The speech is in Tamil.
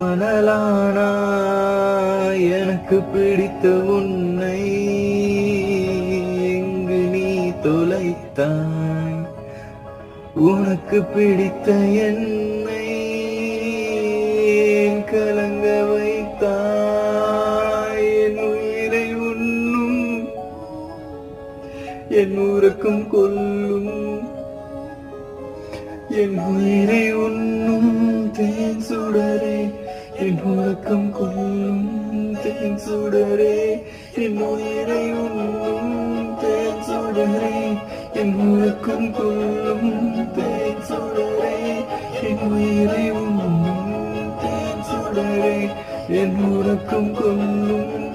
மணலானா எனக்கு பிடித்த உன்னை எங்கு நீ தொலைத்தாய்? உனக்கு பிடித்த என்னை ஏன் கலங்க வைத்தாய்? என் உயிரை உண்ணும் என் உறக்கம் கொல்லும் என் உயிரை உண்ணும் தேன் சுடரே, என் உறக்கம் கொல்லும் தேன் சுடரே, என் உயிரை உண்ணும் தேன் சுடரே, என் உறக்கம் கொல்லும் தேன் சுடரே, என் உயிரை உண்ணும் தேன் சுடரே, என் உறக்கம் கொல்லும்